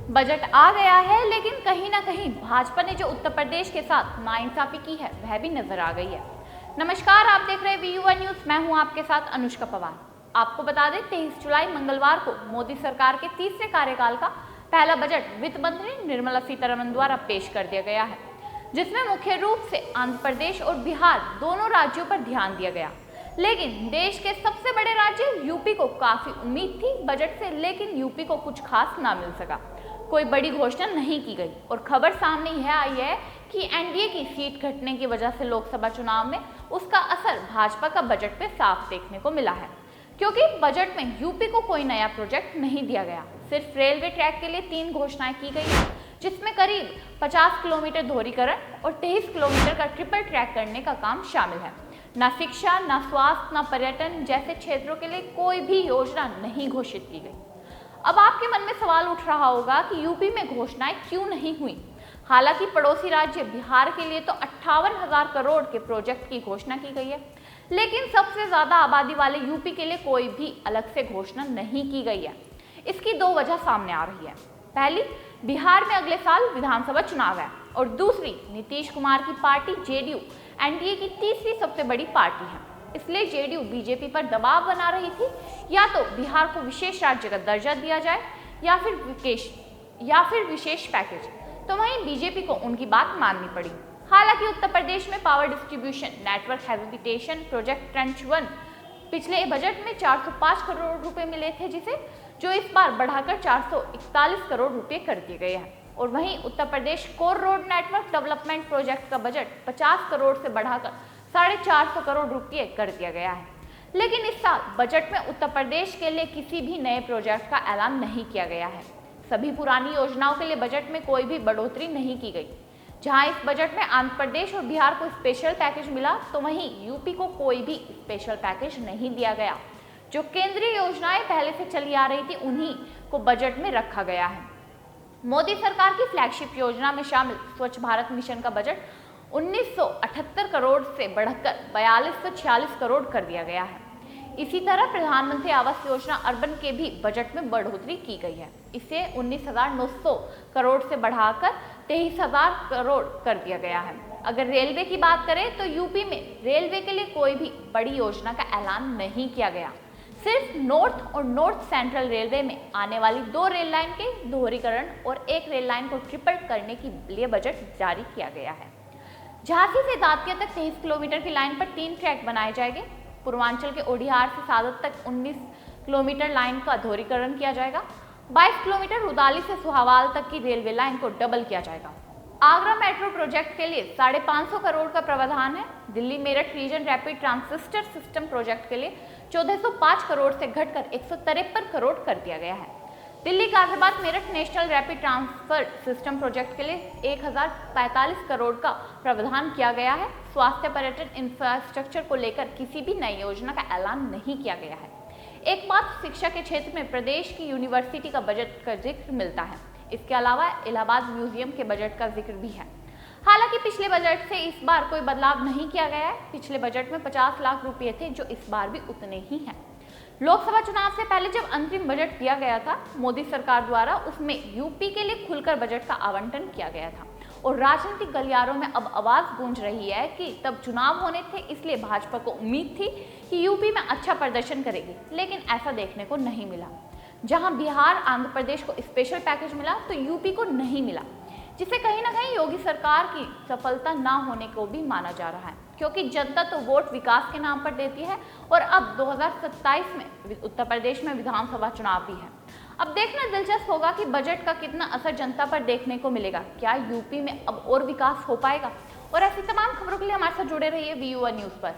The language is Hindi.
बजट आ गया है, लेकिन कहीं ना कहीं भाजपा ने जो उत्तर प्रदेश के साथ नाइंसाफी की है वह भी नजर आ गई है। नमस्कार, आप देख रहे हैं VU1 न्यूज। मैं हूं आपके साथ अनुष्का पवार। आपको बता दें, 23 जुलाई मंगलवार को मोदी सरकार के तीसरे कार्यकाल का पहला बजट वित्त मंत्री निर्मला सीतारमण द्वारा पेश कर दिया गया है, जिसमें मुख्य रूप से आंध्र प्रदेश और बिहार दोनों राज्यों पर ध्यान दिया गया। लेकिन देश के सबसे बड़े राज्य यूपी को काफी उम्मीद थी बजट से, लेकिन यूपी को कुछ खास ना मिल सका। कोई बड़ी घोषणा नहीं की गई और खबर सामने यह आई है कि एनडीए की सीट घटने की वजह से लोकसभा चुनाव में उसका असर भाजपा का बजट पे साफ देखने को मिला है, क्योंकि बजट में यूपी को कोई नया प्रोजेक्ट नहीं दिया गया। सिर्फ रेलवे ट्रैक के लिए 3 घोषणाएं की गई है, जिसमें करीब 50 किलोमीटर दोहरीकरण और 23 किलोमीटर का ट्रिपल ट्रैक करने का काम शामिल है। न शिक्षा, न स्वास्थ्य, न पर्यटन जैसे क्षेत्रों के लिए कोई भी योजना नहीं घोषित की गई। अब आपके मन में सवाल उठ रहा होगा कि यूपी में घोषणाएं क्यों नहीं हुई। हालांकि पड़ोसी राज्य बिहार के लिए तो 58,000 करोड़ के प्रोजेक्ट की घोषणा की गई है, लेकिन सबसे ज्यादा आबादी वाले यूपी के लिए कोई भी अलग से घोषणा नहीं की गई है। इसकी 2 वजह सामने आ रही है। पहली, बिहार में अगले साल विधानसभा चुनाव है, और दूसरी, नीतीश कुमार की पार्टी जेडीयू एनडीए की तीसरी सबसे बड़ी पार्टी है, इसलिए जेडीयू बीजेपी पर दबाव बना रही थी, या तो बिहार को विशेष राज्य का दर्जा दिया जाए या फिर विशेष पैकेज। तो वहीं बीजेपी को उनकी बात माननी पड़ी। हालांकि उत्तर प्रदेश में power distribution network habitation project trench 1 पिछले बजट में 405 करोड़ रुपए मिले थे, जो इस बार बढ़ाकर 441 करोड़ रुपए कर दिए गए हैं। और वहीं Uttar Pradesh core road network development project का बजट 50 करोड़ से बढ़ाकर 450 करोड़ रुपये कर दिया गया है। लेकिन इस साल बजट में उत्तर प्रदेश के लिए किसी भी नए प्रोजेक्ट का ऐलान नहीं किया गया है। सभी पुरानी योजनाओं के लिए बजट में कोई भी बढ़ोतरी नहीं की गई। जहां इस बजट में आंध्र प्रदेश और बिहार को स्पेशल पैकेज मिला, तो वहीं यूपी को कोई भी स्पेशल पैकेज नहीं दिया गया। जो केंद्रीय योजनाएं पहले से चली आ रही थी, उन्हीं को बजट में रखा गया है। मोदी सरकार की फ्लैगशिप योजना में शामिल स्वच्छ भारत मिशन का बजट 1978 करोड़ से बढ़कर 4246 करोड़ कर दिया गया है। इसी तरह प्रधानमंत्री आवास योजना अर्बन के भी बजट में बढ़ोतरी की गई है। इसे 19,900 करोड़ से बढ़ाकर 23,000 करोड़ कर दिया गया है। अगर रेलवे की बात करें तो यूपी में रेलवे के लिए कोई भी बड़ी योजना का ऐलान नहीं किया गया। सिर्फ नॉर्थ और नॉर्थ सेंट्रल रेलवे में आने वाली 2 रेल लाइन के दोहरीकरण और 1 रेल लाइन को ट्रिपल करने के लिए बजट जारी किया गया है। झांसी से दातिया तक 23 किलोमीटर की लाइन पर 3 ट्रैक बनाए जाएंगे। पूर्वांचल के ओडिहार से सादत तक 19 किलोमीटर लाइन का दोहरीकरण किया जाएगा। 22 किलोमीटर रुदाली से सुहावाल तक की रेलवे लाइन को डबल किया जाएगा। आगरा मेट्रो प्रोजेक्ट के लिए 550 करोड़ का प्रावधान है। Delhi Meerut region rapid transistor system project के लिए 1405 करोड़ से घटकर 153 करोड़ कर दिया गया है। Delhi Ghaziabad Meerut national rapid transfer system project के लिए 1045 करोड़ का प्रावधान किया गया है। स्वास्थ्य पर्यटन इंफ्रास्ट्रक्चर को लेकर किसी भी नई योजना का ऐलान नहीं किया गया है। एक बात, शिक्षा के क्षेत्र में प्रदेश की यूनिवर्सिटी का बजट का जिक्र मिलता है। इसके अलावा इलाहाबाद म्यूजियम के बजट का जिक्र भी है। हालांकि पिछले बजट से इस बार कोई बदलाव नहीं किया गया है। पिछले बजट में 50 लाख रुपए थे, जो इस बार भी उतने ही हैं। लोकसभा चुनाव से पहले जब अंतरिम बजट दिया गया था मोदी सरकार द्वारा, उसमें यूपी के लिए खुलकर बजट का आवंटन किया गया था, और राजनीतिक गलियारों में अब आवाज गूंज रही है कि तब चुनाव होने थे, इसलिए भाजपा को उम्मीद थी कि यूपी में अच्छा प्रदर्शन करेगी, लेकिन ऐसा देखने को नहीं मिला। जहां बिहार, आंध्र प्रदेश को स्पेशल पैकेज मिला, तो यूपी को नहीं मिला, जिसे कहीं ना कहीं योगी सरकार की सफलता ना होने को भी माना जा रहा है, क्योंकि जनता तो वोट विकास के नाम पर देती है। और अब 2027 में उत्तर प्रदेश में विधानसभा चुनाव भी है। अब देखना दिलचस्प होगा कि बजट का कितना असर जनता पर देखने को मिलेगा। क्या यूपी में अब और विकास हो पाएगा? और ऐसी तमाम खबरों के लिए हमारे साथ जुड़े रहिए VU1 न्यूज पर।